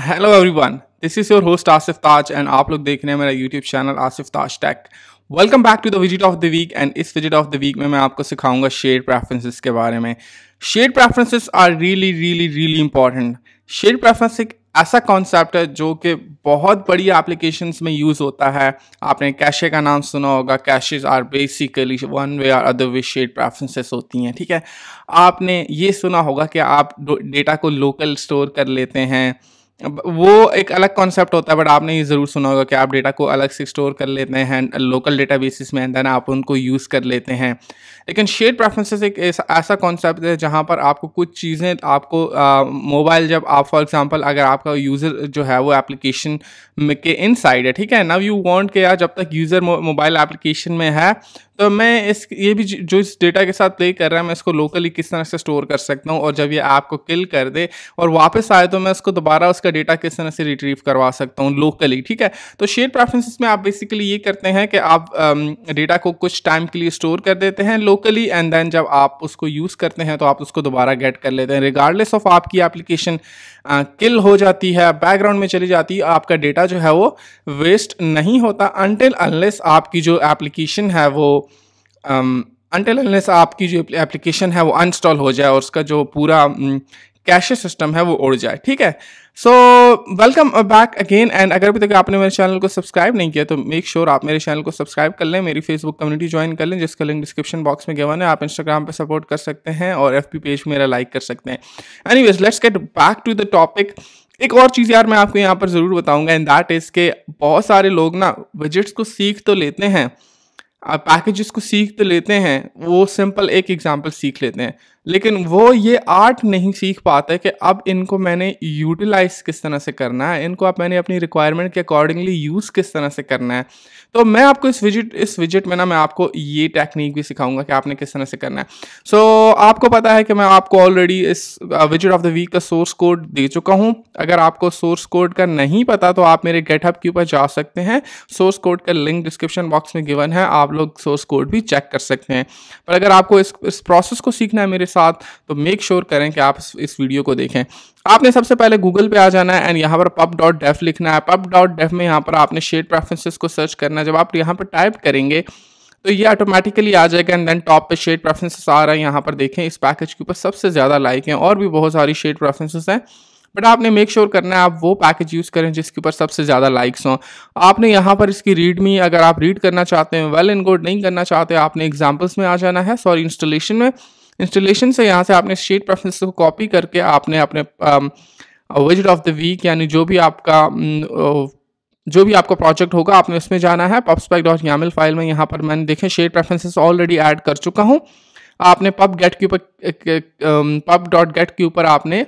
Hello everyone, this is your host Asif Taj and आप लोग देख रहे हैं मेरा YouTube channel Asif Taj tech. Welcome back to the विजिट ऑफ द वीक। एंड इस विजिट ऑफ द वीक में मैं आपको सिखाऊंगा शेड प्रेफरेंसेस के बारे में। Shared preferences are really important. Shared preference एक ऐसा कॉन्सेप्ट है जो कि बहुत बड़ी एप्लीकेशंस में यूज़ होता है। आपने कैशे का नाम सुना होगा। Caches are basically one way और अदर वे शेड प्रेफरेंसेस होती हैं, ठीक है। आपने ये सुना होगा कि आप डेटा को लोकल स्टोर कर लेते हैं, वो एक अलग कॉन्सेप्ट होता है, बट आपने ये ज़रूर सुना होगा कि आप डेटा को अलग से स्टोर कर लेते हैं लोकल डेटा बेसिस में, एंड देन आप उनको यूज़ कर लेते हैं। लेकिन शेड प्रेफरेंसेस एक ऐसा कॉन्सेप्ट है जहाँ पर आपको कुछ चीज़ें आपको मोबाइल, जब आप फॉर एग्जांपल अगर आपका यूज़र जो है वो एप्लीकेशन में के इनसाइड है, ठीक है, नाउ यू वांट के यार जब तक यूज़र मोबाइल एप्लीकेशन में है तो मैं ये भी जो इस डेटा के साथ प्ले कर रहा है मैं इसको लोकली किस तरह से स्टोर कर सकता हूँ, और जब ये ऐप को किल कर दे और वापस आए तो मैं उसको दोबारा उसका डेटा किस तरह से रिट्रीव करवा सकता हूँ लोकली, ठीक है। तो शेड प्रेफरेंसेस में आप बेसिकली ये करते हैं कि आप डेटा को कुछ टाइम के लिए स्टोर कर देते हैं लोकली, एंड देन जब आप उसको यूज़ करते हैं तो आप उसको दोबारा गेट कर लेते हैं। रिगार्डलेस ऑफ आपकी एप्लीकेशन किल हो जाती है, बैकग्राउंड में चली जाती है, आपका डेटा जो है वो वेस्ट नहीं होता अनटिल अनलेस आपकी जो एप्लीकेशन है वो आपकी जो एप्लीकेशन है वो अनइंस्टॉल हो जाए और उसका जो पूरा कैशे सिस्टम है वो उड़ जाए, ठीक है। So welcome back again. And अगर अभी तक आपने मेरे चैनल को सब्सक्राइब नहीं किया तो मेक श्योर आप मेरे चैनल को सब्सक्राइब कर लें, मेरी फेसबुक कम्युनिटी ज्वाइन कर लें जिसका लिंक डिस्क्रिप्शन बॉक्स में गिवन है। आप इंस्टाग्राम पे सपोर्ट कर सकते हैं और एफबी पेज मेरा लाइक कर सकते हैं। Anyways let's get back to the topic. एक और चीज़ यार मैं आपको यहाँ पर ज़रूर बताऊंगा, एंड दैट इज़ के बहुत सारे लोग ना विजेट्स को सीख तो लेते हैं, पैकेजेस को सीख तो लेते हैं, वो सिंपल एक एग्जांपल सीख लेते हैं, लेकिन वो ये आर्ट नहीं सीख पाते कि अब इनको मैंने यूटिलाइज किस तरह से करना है, इनको अब मैंने अपनी रिक्वायरमेंट के अकॉर्डिंगली यूज़ किस तरह से करना है। तो मैं आपको इस विजिट में ना मैं आपको ये टेक्निक भी सिखाऊंगा कि आपने किस तरह से करना है। सो आपको पता है कि मैं आपको ऑलरेडी इस विजिट ऑफ द वीक का सोर्स कोड दे चुका हूँ। अगर आपको सोर्स कोड का नहीं पता तो आप मेरे गेटहब के ऊपर जा सकते हैं, सोर्स कोड का लिंक डिस्क्रिप्शन बॉक्स में गिवन है, आप लोग सोर्स कोड भी चेक कर सकते हैं। पर अगर आपको इस प्रोसेस को सीखना है मेरे साथ तो मेक श्योर करें कि आप इस वीडियो को देखें। आपने सबसे पहले गूगल पे आ जाना है एंड यहाँ पर pub.dev लिखना है। pub.dev में यहाँ पर आपने शेड प्रेफरेंसेस को सर्च करना है। जब आप यहाँ पर टाइप करेंगे तो ये ऑटोमेटिकली आ जाएगा, एंड देन टॉप पे शेड प्रेफरेंसेस आ रहा है। यहाँ पर देखें इस पैकेज के ऊपर सबसे ज़्यादा लाइक हैं, और भी बहुत सारी शेड प्रेफरेंसेस हैं, बट आपने मेक श्योर करना है आप वो पैकेज यूज़ करें जिसके ऊपर सबसे ज़्यादा लाइक्स हों। आपने यहाँ पर इसकी रीडमी अगर आप रीड करना चाहते हैं, वेल एंड गुड, नहीं करना चाहते आपने एग्जाम्पल्स में आ जाना है, सॉरी इंस्टॉलेशन में। इंस्टॉलेशन से यहाँ से आपने शेड प्रेफरेंसेस को कॉपी करके आपने अपने विजिट ऑफ द वीक यानी जो भी आपका प्रोजेक्ट होगा आपने उसमें जाना है। pubspec.yaml फाइल में यहाँ पर मैंने देखें शेड प्रेफरेंसेस ऑलरेडी ऐड कर चुका हूँ। आपने pub.get के ऊपर आपने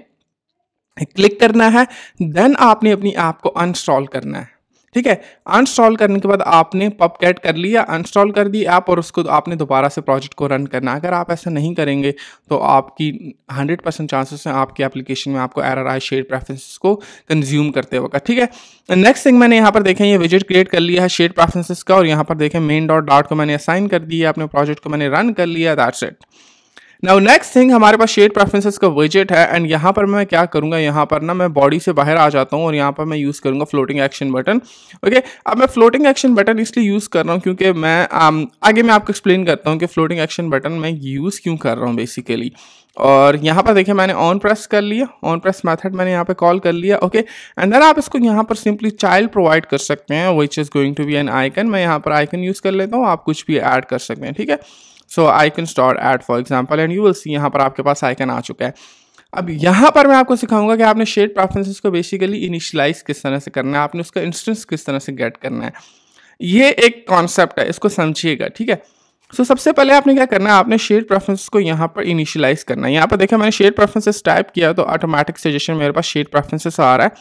क्लिक करना है, देन आपने अपनी ऐप को अनइंस्टॉल करना है, ठीक है। अनइंस्टॉल करने के बाद आपने pubget कर लिया, अनइंस्टॉल कर दी ऐप, और उसको आपने दोबारा से प्रोजेक्ट को रन करना है। अगर आप ऐसा नहीं करेंगे तो आपकी 100% चांसेस हैं आपकी एप्लीकेशन में आपको एरर आए शेड प्रेफरेंसेस को कंज्यूम करते वक्त, ठीक है। नेक्स्ट थिंग मैंने यहाँ पर देखें ये विजिट क्रिएट कर लिया है शेड प्रेफरेंसेस का, और यहाँ पर देखें main.dart को मैंने असाइन कर दिया, अपने प्रोजेक्ट को मैंने रन कर लिया, that's it. Now next thing हमारे पास शेड प्रेफरेंसेस का विजेट है, एंड यहाँ पर मैं क्या करूँगा, यहाँ पर ना मैं बॉडी से बाहर आ जाता हूँ और यहाँ पर मैं यूज़ करूँगा फ्लोटिंग एक्शन बटन। ओके, अब मैं फ्लोटिंग एक्शन बटन इसलिए यूज़ कर रहा हूँ क्योंकि मैं आगे मैं आपको एक्सप्लेन करता हूँ कि फ्लोटिंग एक्शन बटन मैं यूज़ क्यों कर रहा हूँ बेसिकली। और यहाँ पर देखिए मैंने ऑन प्रेस कर लिया, ऑन प्रेस मेथड मैंने यहाँ पे कॉल कर लिया, ओके। एंड देन आप इसको यहाँ पर सिंपली चाइल्ड प्रोवाइड कर सकते हैं, which is going to be an icon. मैं यहाँ पर आइकन यूज़ कर लेता हूँ, आप कुछ भी ऐड कर सकते हैं, ठीक है। So icon star add for example, and you will see यहाँ पर आपके पास आइकन आ चुका है। अब यहाँ पर मैं आपको सिखाऊंगा कि आपने शेड प्रेफरेंसेस को बेसिकली इनिशियलाइज किस तरह से करना है, आपने उसका इंस्टेंस किस तरह से गेट करना है। ये एक कॉन्सेप्ट है, इसको समझिएगा, ठीक है। सो सबसे पहले आपने क्या करना है, आपने शेड प्रेफरेंसेस को यहाँ पर इनिशियलाइज करना है। यहाँ पर देखिए मैंने शेड प्रेफरेंसेस टाइप किया तो ऑटोमेटिक सजेशन मेरे पास शेड प्रेफरेंसेस आ रहा है,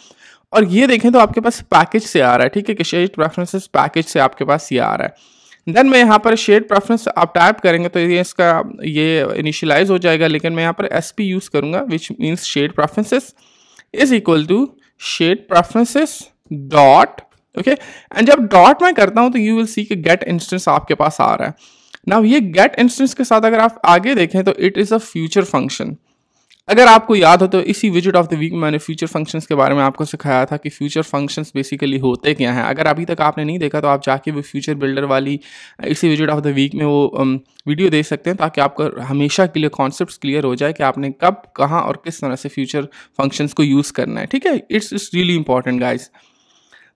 और ये देखें तो आपके पास पैकेज से आ रहा है, ठीक है, कि शेड प्रेफरेंसेस पैकेज से आपके पास ये आ रहा है। देन मैं यहाँ पर शेड प्रेफरेंस आप टाइप करेंगे तो ये इनिशियलाइज हो जाएगा, लेकिन मैं यहाँ पर SP यूज़ करूँगा, which means shared preferences is equal to shared preferences dot, okay. And जब डॉट मैं करता हूँ तो यू विल सी कि गेट इंस्टेंस आपके पास आ रहा है। नाउ ये गेट इंस्टेंस के साथ अगर आप आगे देखें तो it is a future function. अगर आपको याद हो तो इसी विजिट ऑफ द वीक में मैंने फ्यूचर फंक्शंस के बारे में आपको सिखाया था कि फ्यूचर फंक्शंस बेसिकली होते क्या हैं। अगर अभी तक आपने नहीं देखा तो आप जाके वो फ्यूचर बिल्डर वाली इसी विजिट ऑफ द वीक में वो वीडियो देख सकते हैं, ताकि आपको हमेशा के लिए कॉन्सेप्ट्स क्लियर हो जाए कि आपने कब, कहाँ और किस तरह से फ्यूचर फंक्शंस को यूज़ करना है। ठीक है, इट्स रियली इंपॉर्टेंट गाइज।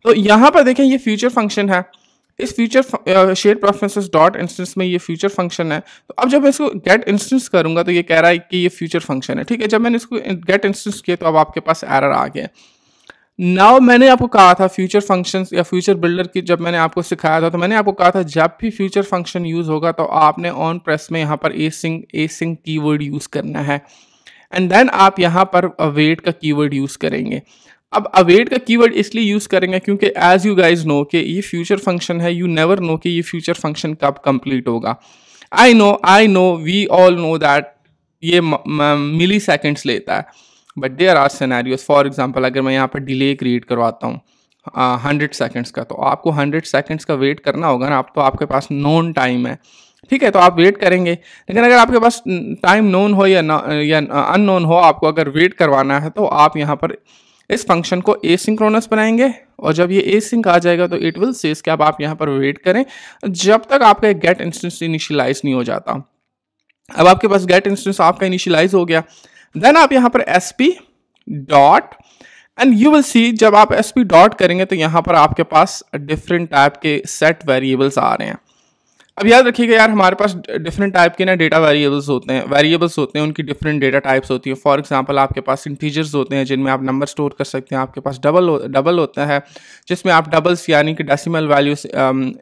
तो यहाँ पर देखें ये फ्यूचर फंक्शन है, इस future share preferences dot instance में ये फ्यूचर फंक्शन है। तो अब जब मैं इसको गेट इंस्टेंस करूंगा तो ये कह रहा है कि ये फ्यूचर फंक्शन है। ठीक है, जब मैंने इसको गेट इंस्टेंस किया तो अब आपके पास एरर आ गया। नाउ मैंने आपको कहा था फ्यूचर फंक्शंस या फ्यूचर बिल्डर की जब मैंने आपको सिखाया था तो मैंने आपको कहा था जब भी फ्यूचर फंक्शन यूज़ होगा तो आपने ऑन प्रेस में यहाँ पर एसिंग कीवर्ड यूज़ करना है, एंड देन आप यहाँ पर अवेट का कीवर्ड यूज़ करेंगे। अब अवेट का कीवर्ड इसलिए यूज़ करेंगे क्योंकि एज यू गाइज नो कि ये फ्यूचर फंक्शन है, यू नेवर नो कि ये फ्यूचर फंक्शन कब कंप्लीट होगा। I know we all know that ये मिली सेकेंड्स लेता है, but there are scenarios. For example अगर मैं यहाँ पर डिले क्रिएट करवाता हूँ 100 सेकेंड्स का, तो आपको 100 सेकेंड्स का वेट करना होगा ना। आप तो आपके पास नोन टाइम है, ठीक है, तो आप वेट करेंगे। लेकिन अगर आपके पास टाइम नोन हो या अननोन हो, आपको अगर वेट करवाना है तो आप यहाँ पर इस फंक्शन को एसिंक्रोनस बनाएंगे, और जब ये एसिंक आ जाएगा तो इट विल सेज कि अब आप यहाँ पर वेट करें जब तक आपका गेट इंस्टेंस इनिशियलाइज नहीं हो जाता। अब आपके पास गेट इंस्टेंस आपका इनिशियलाइज हो गया, देन आप यहाँ पर sp dot, and you will सी जब आप sp डॉट करेंगे तो यहाँ पर आपके पास डिफरेंट टाइप के सेट वेरिएबल्स आ रहे हैं। अब याद रखिएगा यार, हमारे पास डिफरेंट टाइप के ना डेटा वेरिएबल्स होते हैं, उनकी डिफरेंट डेटा टाइप्स होती है। फॉर एग्जांपल आपके पास इंटीजर्स होते हैं जिनमें आप नंबर स्टोर कर सकते हैं, आपके पास डबल होता है जिसमें आप डबल्स यानी कि डेसिमल वैल्यूज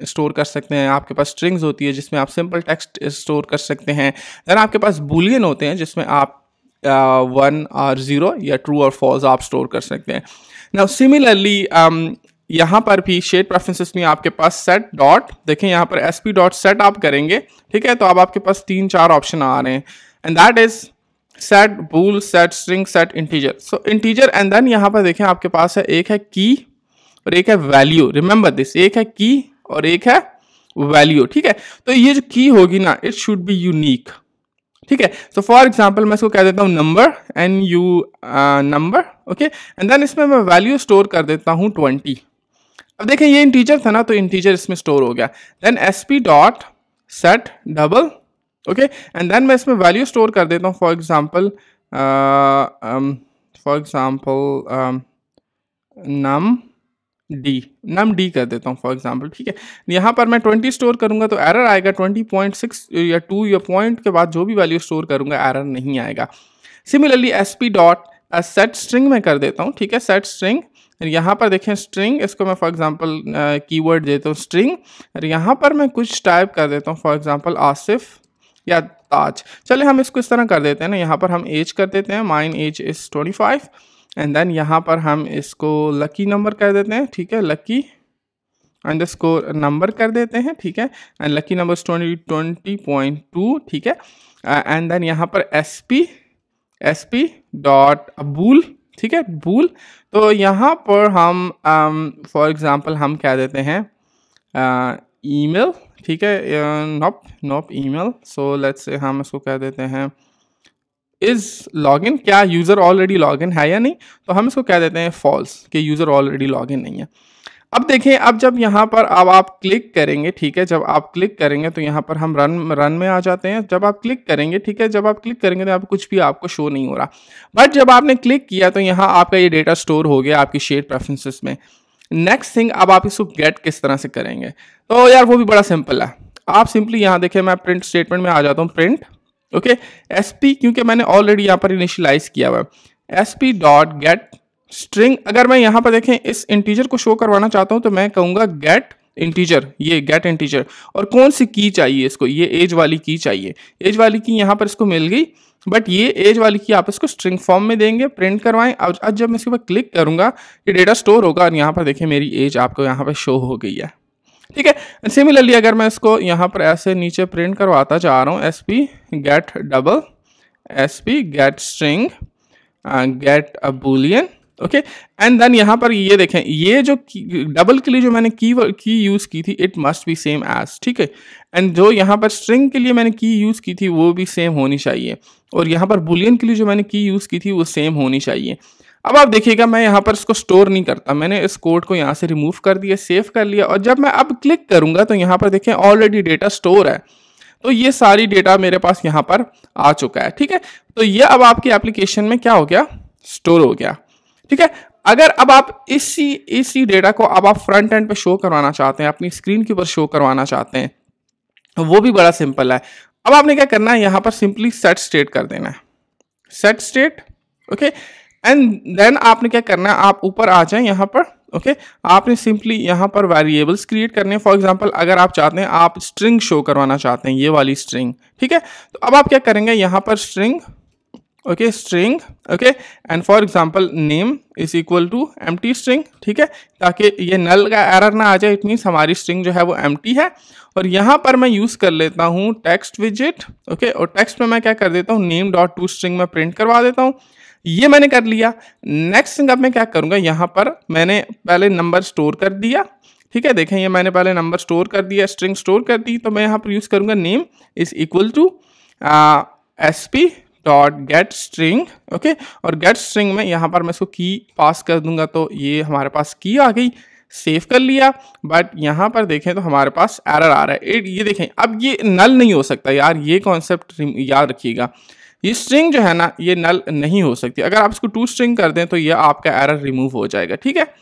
स्टोर कर सकते हैं, आपके पास स्ट्रिंग्स होती है जिसमें आप सिंपल टेक्स्ट स्टोर कर सकते हैं, देन आपके पास बूलियन होते हैं जिसमें आप 1 और 0 या ट्रू और फॉल्स आप स्टोर कर सकते हैं। नाउ सिमिलरली यहाँ पर भी शेड प्रेफरेंसेस में आपके पास सेट डॉट, देखें यहाँ पर sp डॉट सेट आप करेंगे, ठीक है, तो अब आपके पास 3-4 ऑप्शन आ रहे हैं, and that is set bool, set string, set integer. So integer, and then यहाँ पर देखें आपके पास है एक है की और एक है वैल्यू। रिमेंबर दिस, एक है की और एक है वैल्यू। ठीक है, तो ये जो की होगी ना, इट शुड बी यूनिक। ठीक है, सो फॉर एग्जाम्पल मैं इसको कह देता हूँ number, number, okay, and then इसमें मैं वैल्यू स्टोर कर देता हूँ 20। अब देखें ये इंटीजर था ना, तो इंटीजर इसमें स्टोर हो गया। Then sp dot set double, okay, and then मैं इसमें वैल्यू स्टोर कर देता हूँ। फॉर एग्जांपल नम डी कर देता हूँ फॉर एग्जांपल। ठीक है, यहाँ पर मैं 20 स्टोर करूँगा तो एरर आएगा 20.6 या 2 या पॉइंट के बाद जो भी वैल्यू स्टोर करूँगा एरर नहीं आएगा। Similarly sp dot set string में कर देता हूँ। ठीक है, सेट स्ट्रिंग, यहाँ पर देखें स्ट्रिंग, इसको मैं फॉर एग्जांपल कीवर्ड देता हूँ स्ट्रिंग, और यहाँ पर मैं कुछ टाइप कर देता हूँ फॉर एग्जांपल आसिफ या ताज। चले हम इसको इस तरह कर देते हैं ना, यहाँ पर हम एज कर देते हैं, mine age is 25, and then यहाँ पर हम इसको लकी नंबर कर देते हैं। ठीक है, लकी अंडरस्कोर नंबर कर देते हैं। ठीक है, एंड लकी नंबर 20.2। ठीक है, एंड देन यहाँ पर sp डॉट बूल। ठीक है, बूल, तो यहाँ पर हम फॉर एग्जांपल हम क्या देते हैं ईमेल। ठीक है, knob email, so let's say हम इसको कह देते हैं इज लॉगिन, क्या यूज़र ऑलरेडी लॉगिन है या नहीं, तो हम इसको कह देते हैं फॉल्स कि यूज़र ऑलरेडी लॉगिन नहीं है। अब देखें, अब जब यहाँ पर अब आप क्लिक करेंगे, ठीक है, जब आप क्लिक करेंगे तो यहाँ पर हम रन में आ जाते हैं। जब आप क्लिक करेंगे, ठीक है, जब आप क्लिक करेंगे तो आप कुछ भी आपको शो नहीं हो रहा, बट जब आपने क्लिक किया तो यहाँ आपका ये डेटा स्टोर हो गया आपकी शेड प्रेफरेंसेस में। नेक्स्ट थिंग, अब आप इसको गेट किस तरह से करेंगे, तो यार वो भी बड़ा सिंपल है। आप सिंपली यहाँ देखें, मैं प्रिंट स्टेटमेंट में आ जाता हूँ, प्रिंट, ओके, sp, क्योंकि मैंने ऑलरेडी यहाँ पर इनिशियलाइज किया हुआ है, sp डॉट गेट स्ट्रिंग। अगर मैं यहाँ पर देखें इस इंटीजर को शो करवाना चाहता हूँ तो मैं कहूँगा गेट इंटीजर, ये गेट इंटीजर, और कौन सी की चाहिए इसको, ये एज वाली की चाहिए। एज वाली की यहाँ पर इसको मिल गई, बट ये एज वाली की आप इसको स्ट्रिंग फॉर्म में देंगे, प्रिंट करवाएं। और आज जब मैं इसके ऊपर क्लिक करूँगा ये डेटा स्टोर होगा, और यहाँ पर देखें मेरी एज आपको यहाँ पर शो हो गई है। ठीक है, सिमिलरली अगर मैं इसको यहाँ पर ऐसे नीचे प्रिंट करवाता जा रहा हूँ, sp get double, sp get string, get a boolean, okay and then यहाँ पर ये देखें, ये जो डबल के लिए जो मैंने की यूज़ की थी, it must be same age, ठीक है। एंड जो यहाँ पर स्ट्रिंग के लिए मैंने की यूज़ की थी वो भी सेम होनी चाहिए, और यहाँ पर बुलियन के लिए जो मैंने की यूज़ की थी वो सेम होनी चाहिए। अब आप देखिएगा मैं यहाँ पर इसको स्टोर नहीं करता, मैंने इस कोड को यहाँ से रिमूव कर दिया, सेव कर लिया, और जब मैं अब क्लिक करूँगा तो यहाँ पर देखें ऑलरेडी डेटा स्टोर है, तो ये सारी डेटा मेरे पास यहाँ पर आ चुका है, ठीक है। तो ये अब आपकी एप्लीकेशन में क्या हो गया, स्टोर हो गया, ठीक है। अगर अब आप इसी डेटा को अब आप फ्रंट एंड पे शो करवाना चाहते हैं, अपनी स्क्रीन के ऊपर शो करवाना चाहते हैं, तो वो भी बड़ा सिंपल है। अब आपने क्या करना है, यहाँ पर सिंपली सेट स्टेट कर देना है, set state, okay. And then आपने क्या करना है, आप ऊपर आ जाएं यहाँ पर, ओके। आपने सिंपली यहाँ पर वेरिएबल्स क्रिएट करने हैं। फॉर एग्जांपल अगर आप चाहते हैं, आप स्ट्रिंग शो करवाना चाहते हैं, ये वाली स्ट्रिंग, ठीक है। तो अब आप क्या करेंगे, यहाँ पर string, okay, string, okay, and for example name is equal to empty string, ठीक है, ताकि ये नल का एरर ना आ जाए, इट मीन्स हमारी स्ट्रिंग जो है वो एम्प्टी है। और यहाँ पर मैं यूज़ कर लेता हूँ टेक्स्ट विजेट, ओके, और टेक्स्ट में मैं क्या कर देता हूँ, नेम डॉट टू स्ट्रिंग में प्रिंट करवा देता हूँ। ये मैंने कर लिया। नेक्स्ट थिंग अब मैं क्या करूँगा, यहाँ पर मैंने पहले नंबर स्टोर कर दिया, ठीक है। देखें ये मैंने पहले नंबर स्टोर कर दिया, स्ट्रिंग स्टोर कर दी, तो मैं यहाँ पर यूज़ करूँगा name is equal to SP dot get string, okay. और गेट स्ट्रिंग में यहाँ पर मैं इसको की पास कर दूंगा, तो ये हमारे पास की आ गई, सेव कर लिया। बट यहाँ पर देखें तो हमारे पास एरर आ रहा है, ये देखें, अब ये नल नहीं हो सकता यार, ये कॉन्सेप्ट याद रखिएगा, ये स्ट्रिंग जो है ना ये नल नहीं हो सकती। अगर आप इसको टू स्ट्रिंग कर दें तो ये आपका एरर रिमूव हो जाएगा, ठीक है।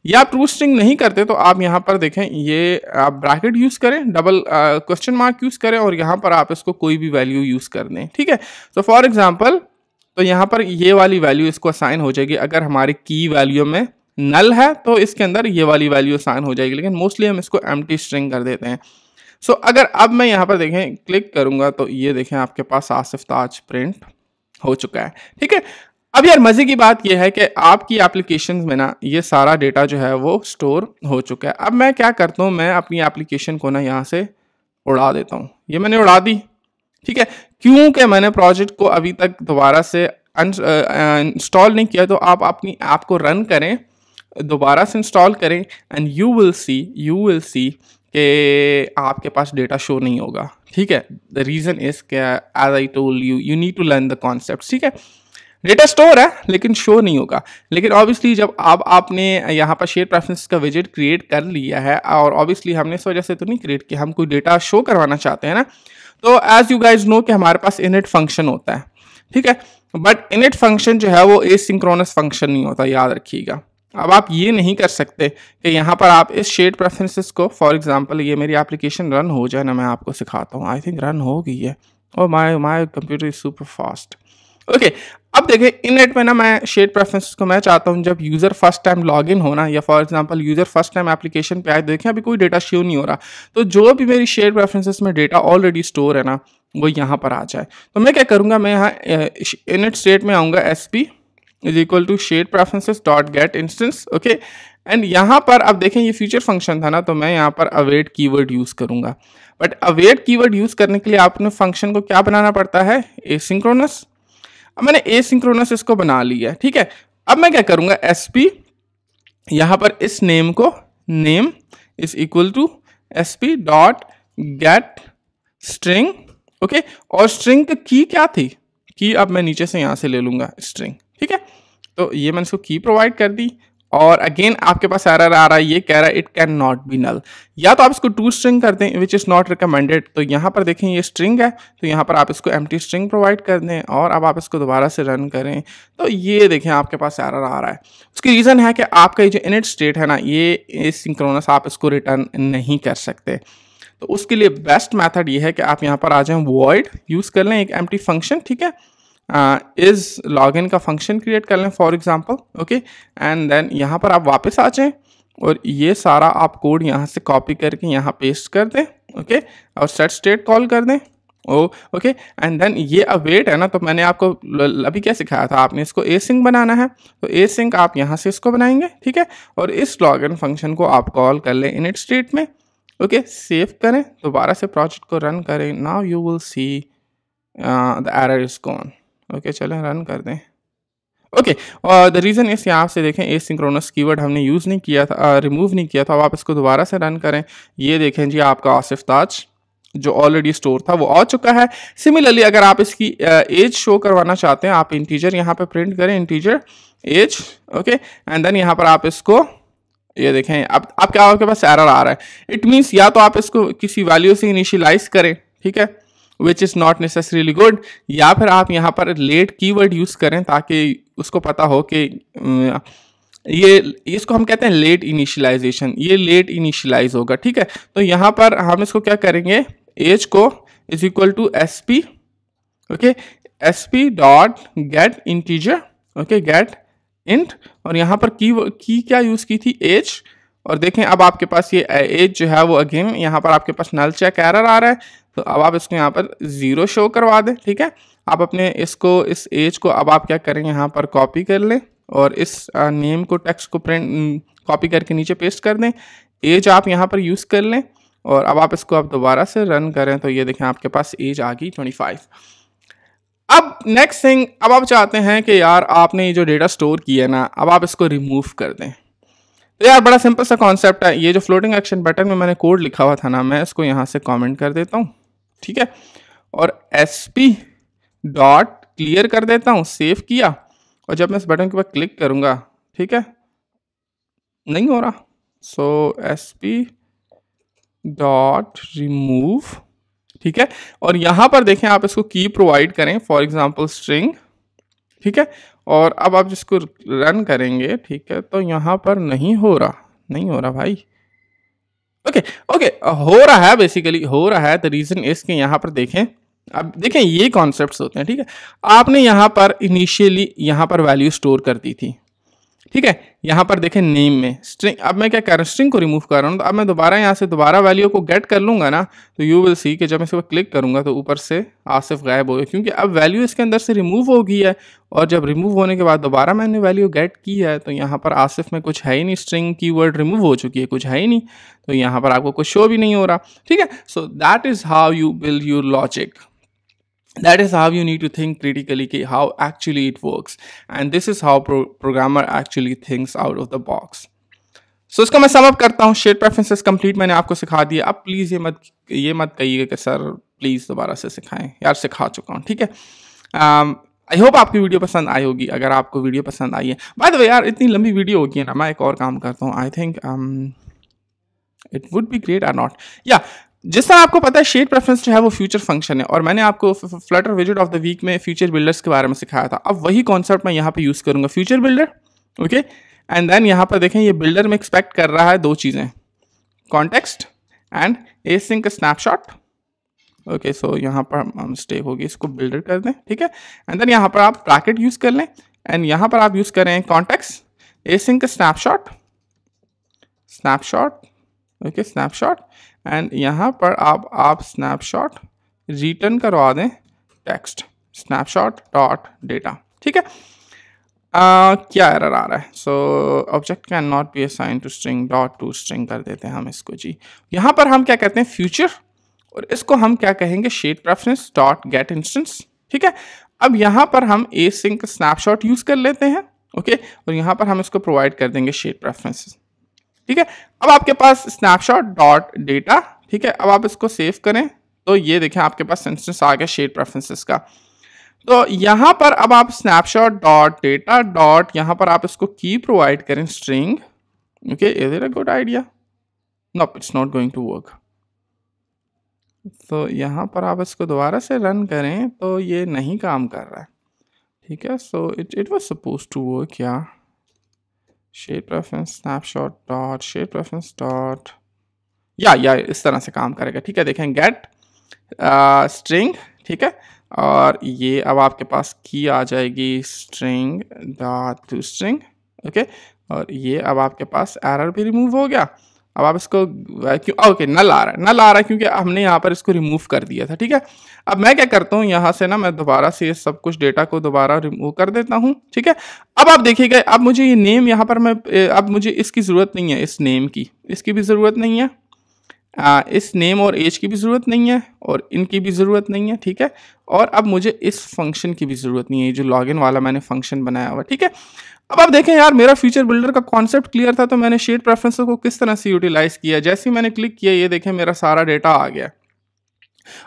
या आप ट्रू स्ट्रिंग नहीं करते तो आप यहाँ पर देखें, ये आप ब्रैकेट यूज़ करें, डबल क्वेश्चन मार्क यूज़ करें, और यहाँ पर आप इसको कोई भी वैल्यू यूज़ कर दें, ठीक है। तो फॉर एग्जांपल, तो यहाँ पर ये वाली वैल्यू इसको असाइन हो जाएगी। अगर हमारी की वैल्यू में नल है तो इसके अंदर ये वाली वैल्यू असाइन हो जाएगी, लेकिन मोस्टली हम इसको एम्प्टी स्ट्रिंग कर देते हैं। सो अगर अब मैं यहाँ पर देखें क्लिक करूँगा तो ये देखें आपके पास आसिफ ताज प्रिंट हो चुका है, ठीक है। अब यार मज़े की बात यह है कि आपकी एप्लीकेशन में ना ये सारा डेटा जो है वो स्टोर हो चुका है। अब मैं क्या करता हूँ, मैं अपनी एप्लीकेशन को ना यहाँ से उड़ा देता हूँ। ये मैंने उड़ा दी, ठीक है, क्योंकि मैंने प्रोजेक्ट को अभी तक दोबारा से इंस्टॉल नहीं किया। तो आप अपनी ऐप को रन करें, दोबारा से इंस्टॉल करें, एंड यू विल सी कि आपके पास डेटा शो नहीं होगा, ठीक है। द रीज़न इज़ कि as I told you need to learn the concept, ठीक है। डेटा स्टोर है लेकिन शो नहीं होगा। लेकिन ऑब्वियसली जब आपने यहाँ पर शेयर प्रेफरेंस का विजेट क्रिएट कर लिया है, और ऑब्वियसली हमने इस वजह से तो नहीं क्रिएट किया, हम कोई डेटा शो करवाना चाहते हैं ना, तो एज यू गाइज नो कि हमारे पास इनिट फंक्शन होता है, ठीक है। बट इनिट फंक्शन जो है वो एसिंक्रोनस फंक्शन नहीं होता, याद रखिएगा। अब आप ये नहीं कर सकते कि यहाँ पर आप इस शेयर प्रेफरेंसेस को, फॉर एग्जांपल ये मेरी एप्लीकेशन रन हो जाए ना, मैं आपको सिखाता हूँ। आई थिंक रन हो गई है, और my computer is super fast, okay. अब देखें इननेट में ना मैं शेयर प्रेफरेंसेस को मैं चाहता हूँ जब यूज़र फर्स्ट टाइम लॉगिन होना, या for example user first time application पे आए, देखें अभी कोई डेटा शो नहीं हो रहा, तो जो भी मेरी शेयर प्रेफरेंसेस में डेटा ऑलरेडी स्टोर है ना वो यहाँ पर आ जाए। तो मैं क्या करूँगा, मैं यहाँ इनिट स्टेट में आऊँगा, SP is equal to shared preferences dot get instance, okay. And यहाँ पर अब देखें ये फीचर फंक्शन था ना, तो मैं यहाँ पर अवेट कीवर्ड यूज़ करूँगा। बट अवेट कीवर्ड यूज़ करने के लिए आपने फंक्शन को क्या बनाना पड़ता है, एसिंक्रोनस। अब मैंने एसिंक्रोनस इसको बना लिया है, ठीक है। अब मैं क्या करूँगा, SP यहाँ पर इस नेम को, name is equal to SP dot get string, okay. और स्ट्रिंग की क्या थी, की अब मैं नीचे से यहाँ से ले लूँगा स्ट्रिंग, ठीक है। तो ये मैंने इसको की प्रोवाइड कर दी, और अगेन आपके पास एरर आ रहा है, ये कह रहा है it can not be null. या तो आप इसको टू स्ट्रिंग कर दें विच इज़ नॉट रिकमेंडेड। तो यहाँ पर देखें ये स्ट्रिंग है, तो यहाँ पर आप इसको एम्प्टी स्ट्रिंग प्रोवाइड कर दें, और अब आप इसको दोबारा से रन करें तो ये देखें आपके पास एरर आ रहा है। उसकी रीज़न है कि आपका ये जो इनिट स्टेट है ना, ये एसिंक्रोनस, आप इसको रिटर्न नहीं कर सकते। तो उसके लिए बेस्ट मैथड ये है कि आप यहाँ पर आ जाएं, वॉइड यूज़ कर लें, एक एम्प्टी फंक्शन, ठीक है, इज लॉगिन का फंक्शन क्रिएट कर लें for example, okay. And then यहाँ पर आप वापस आ जाएं, और ये सारा आप कोड यहाँ से कॉपी करके यहाँ पेस्ट कर दें, ओके। और सेट स्टेट कॉल कर दें, ओके। एंड देन ये अवेट है ना, तो मैंने आपको अभी क्या सिखाया था, आपने इसको एसिंक बनाना है, तो एसिंक आप यहाँ से इसको बनाएंगे, ठीक है। और इस लॉगिन फंक्शन को आप कॉल कर लें इनिट स्टेट में, ओके। सेव करें, दोबारा से प्रोजेक्ट को रन करें, now you will see the error is gone, okay. चलें रन कर दें, ओके, और द रीज़न इस यहाँ से देखें एसिंक्रोनस कीवर्ड हमने यूज़ नहीं किया था, रिमूव नहीं किया था। अब आप इसको दोबारा से रन करें, ये देखें जी आपका आसिफ ताज जो ऑलरेडी स्टोर था वो आ चुका है। सिमिलरली अगर आप इसकी एज शो करवाना चाहते हैं, आप इंटीजर यहाँ पे प्रिंट करें, integer age, okay, and then यहाँ पर आप इसको ये देखें अब आपके पास एरर आ रहा है। इट मीन्स या तो आप इसको किसी वैल्यू से इनिशियलाइज करें, ठीक है, which is not necessarily good, या फिर आप यहाँ पर लेट कीवर्ड यूज़ करें ताकि उसको पता हो कि ये इसको हम कहते हैं लेट इनिशियलाइजेशन, ये लेट इनिशियलाइज होगा, ठीक है। तो यहाँ पर हम इसको क्या करेंगे, एज को is equal to S P, okay, S P dot get integer, okay, get int, और यहाँ पर की क्या यूज़ की थी, एज, और देखें अब आपके पास ये एज जो है वो अगेन यहाँ पर आपके पास नल चेक एरर आ रहा है, तो अब आप इसको यहाँ पर 0 शो करवा दें, ठीक है। आप अपने इसको इस एज को अब आप क्या करें, यहाँ पर कॉपी कर लें और इस नेम को टेक्स्ट को प्रिंट कॉपी करके नीचे पेस्ट कर दें, एज आप यहाँ पर यूज़ कर लें, और अब आप इसको अब दोबारा से रन करें तो ये देखें आपके पास एज आ गई 25। अब नेक्स्ट थिंग, अब आप चाहते हैं कि यार आपने ये जो डेटा स्टोर किया है ना, अब आप इसको रिमूव कर दें। तो यार बड़ा सिंपल सा कॉन्सेप्ट है, ये जो फ्लोटिंग एक्शन बटन में मैंने कोड लिखा हुआ था ना, मैं इसको यहाँ से कमेंट कर देता हूँ, ठीक है, और SP डॉट क्लियर कर देता हूँ, सेव किया, और जब मैं इस बटन के ऊपर क्लिक करूँगा, ठीक है, नहीं हो रहा, सो SP डॉट रिमूव, ठीक है, और यहाँ पर देखें आप इसको की प्रोवाइड करें, फॉर एग्जांपल स्ट्रिंग, ठीक है, और अब आप जिसको रन करेंगे, ठीक है, तो यहाँ पर नहीं हो रहा भाई, ओके, हो रहा है, बेसिकली हो रहा है। द रीज़न इसके यहाँ पर देखें, अब देखें ये कॉन्सेप्ट्स होते हैं, ठीक है, आपने यहाँ पर इनिशियली यहाँ पर वैल्यू स्टोर कर दी थी, ठीक है, यहाँ पर देखें नेम में स्ट्रिंग, अब मैं क्या कर रहा हूँ, स्ट्रिंग को रिमूव कर रहा हूँ, तो अब मैं दोबारा यहाँ से दोबारा वैल्यू को गेट कर लूँगा ना, तो यू विल सी कि जब मैं इस पर क्लिक करूँगा तो ऊपर से आसिफ गायब हो गया, क्योंकि अब वैल्यू इसके अंदर से रिमूव हो गई है, और जब रिमूव होने के बाद दोबारा मैंने वैल्यू गेट की है तो यहाँ पर आसिफ में कुछ है ही नहीं, स्ट्रिंग कीवर्ड रिमूव हो चुकी है, कुछ है ही नहीं, तो यहाँ पर आपको कुछ शो भी नहीं हो रहा, ठीक है। So that is how you build your logic, that is how you need to think critically कि how actually it works, and this is how programmer actually thinks out of the box. So इसको मैं sum up करता हूँ, shade preferences complete मैंने आपको सिखा दिया। अब प्लीज़ ये मत कहिएगा कि सर प्लीज़ दोबारा से सिखाएं, यार सिखा चुका हूँ, ठीक है। आई होप आपकी वीडियो पसंद आई होगी। अगर आपको वीडियो पसंद आई है, बाय द वे यार इतनी लंबी वीडियो होगी है ना, मैं एक और काम करता हूँ, I think it would be great और नॉट, या जिस तरह आपको पता है शेड प्रेफरेंस जो है वो फ्यूचर फंक्शन है, और मैंने आपको फ्लटर विजेट ऑफ द वीक में फ्यूचर बिल्डर्स के बारे में सिखाया था। अब वही कॉन्सेप्ट मैं यहाँ पे यूज़ करूँगा, future builder, okay, and then यहाँ पर देखें ये बिल्डर में एक्सपेक्ट कर रहा है दो चीज़ें, context and async snapshot, okay. So यहाँ पर मिस्टेक होगी, इसको बिल्डर कर दें, ठीक है, एंड देन यहाँ पर आप ब्रैकेट यूज़ कर लें, एंड यहाँ पर आप यूज़ करें context async snapshot, okay, snapshot, and यहाँ पर आप स्नैपशॉट रिटर्न करवा दें टेक्स्ट स्नैपशॉट डॉट डेटा, ठीक है। क्या एरर आ रहा है, so object can not be assign to string dot to string कर देते हैं हम इसको जी। यहाँ पर हम क्या कहते हैं फ्यूचर, और इसको हम क्या कहेंगे shared preference dot get instance, ठीक है। अब यहाँ पर हम एसिंक स्नैपशॉट यूज़ कर लेते हैं, ओके, और यहाँ पर हम इसको प्रोवाइड कर देंगे शेड प्रेफरेंसेस, ठीक है। अब आपके पास स्नैपशॉट डॉट डेटा, ठीक है, अब आप इसको सेव करें तो ये देखें आपके पास इंस्टेंस आ गया शेड प्रेफरेंसेस का। तो यहाँ पर अब आप स्नैपशॉट डॉट डेटा डॉट यहाँ पर आप इसको की प्रोवाइड करें string, okay, is it a good idea, no it's not going to work. तो यहाँ पर आप इसको दोबारा से रन करें तो ये नहीं काम कर रहा है, ठीक है। So it was suppose to work, या shared preference snapshot dot shared preference dot, या इस तरह से काम करेगा, ठीक है। देखें गेट स्ट्रिंग, ठीक है, और ये अब आपके पास की आ जाएगी string dot to string, okay, और ये अब आपके पास एरर भी रिमूव हो गया। अब आप इसको ओके नल आ रहा है क्योंकि हमने यहाँ पर इसको रिमूव कर दिया था, ठीक है। अब मैं क्या करता हूँ, यहाँ से ना मैं दोबारा से ये सब कुछ डेटा को दोबारा रिमूव कर देता हूँ, ठीक है। अब आप देखिएगा, अब मुझे ये नेम यहाँ पर अब मुझे इसकी ज़रूरत नहीं है, इस नेम की, इसकी भी ज़रूरत नहीं है, इस नेम और एज की भी ज़रूरत नहीं है और इनकी भी ज़रूरत नहीं है, ठीक है। और अब मुझे इस फंक्शन की भी ज़रूरत नहीं है, जो लॉगिन वाला मैंने फंक्शन बनाया हुआ, ठीक है। अब आप देखें यार, मेरा फीचर बिल्डर का कॉन्सेप्ट क्लियर था, तो मैंने शेड प्रेफरेंसेस को किस तरह से यूटिलाइज़ किया। जैसे ही मैंने क्लिक किया, ये देखें मेरा सारा डेटा आ गया।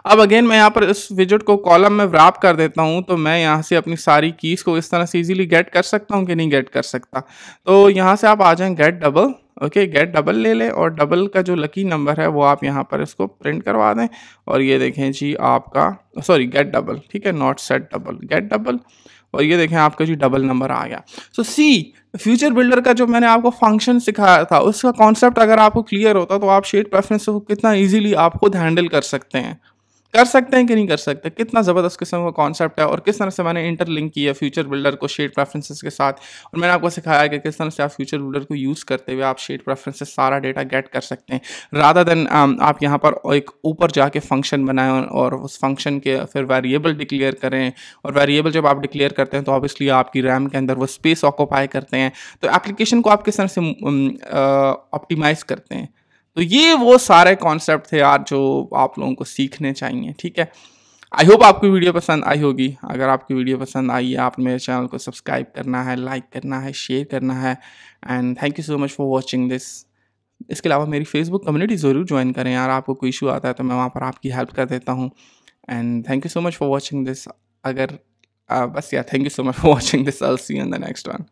अब अगेन मैं यहाँ पर इस विजेट को कॉलम में व्रैप कर देता हूँ, तो मैं यहाँ से अपनी सारी कीज़ को इस तरह से इजीली गेट कर सकता हूँ कि नहीं गेट कर सकता। तो यहाँ से आप आ जाएं get double, okay, get double ले लें और डबल का जो लकी नंबर है वो आप यहाँ पर इसको प्रिंट करवा दें। और ये देखें जी आपका, सॉरी गेट डबल, ठीक है, not set double, get double. और ये देखें आपका जी डबल नंबर आ गया। सो सी फ्यूचर बिल्डर का जो मैंने आपको फंक्शन सिखाया था, उसका कॉन्सेप्ट अगर आपको क्लियर होता तो आप शेड प्रेफरेंस को कितना इजीली आप खुद हैंडल कर सकते हैं कि नहीं कर सकते। कितना ज़बरदस्त किस्म का कॉन्सेप्ट है और किस तरह से मैंने इंटरलिंक किया फ्यूचर बिल्डर को शेड प्रेफरेंसेस के साथ। और मैंने आपको सिखाया कि किस तरह से आप फ्यूचर बिल्डर को यूज़ करते हुए आप शेड प्रेफरेंसेस सारा डेटा गेट कर सकते हैं, रादर देन आप यहाँ पर एक ऊपर जाके फंक्शन बनाएं और उस फंक्शन के फिर वेरिएबल डिक्लेयर करें। और वेरिएबल जब आप डिक्लेयर करते हैं तो ऑब्वियसली आपकी रैम के अंदर वो स्पेस ऑक्यूपाई करते हैं। तो एप्लीकेशन को आप किस तरह से ऑप्टिमाइज़ करते हैं। तो ये वो सारे कॉन्सेप्ट थे यार जो आप लोगों को सीखने चाहिए, ठीक है। आई होप आपको वीडियो पसंद आई होगी। अगर आपकी वीडियो पसंद आई है, आप मेरे चैनल को सब्सक्राइब करना है, लाइक करना है, शेयर करना है। And thank you so much for watching this. इसके अलावा मेरी फेसबुक कम्युनिटी ज़रूर ज्वाइन करें यार, आपको कोई इशू आता है तो मैं वहाँ पर आपकी हेल्प कर देता हूँ। And thank you so much for watching this. अगर बस यार, thank you so much for watching this. I will see you in the next one.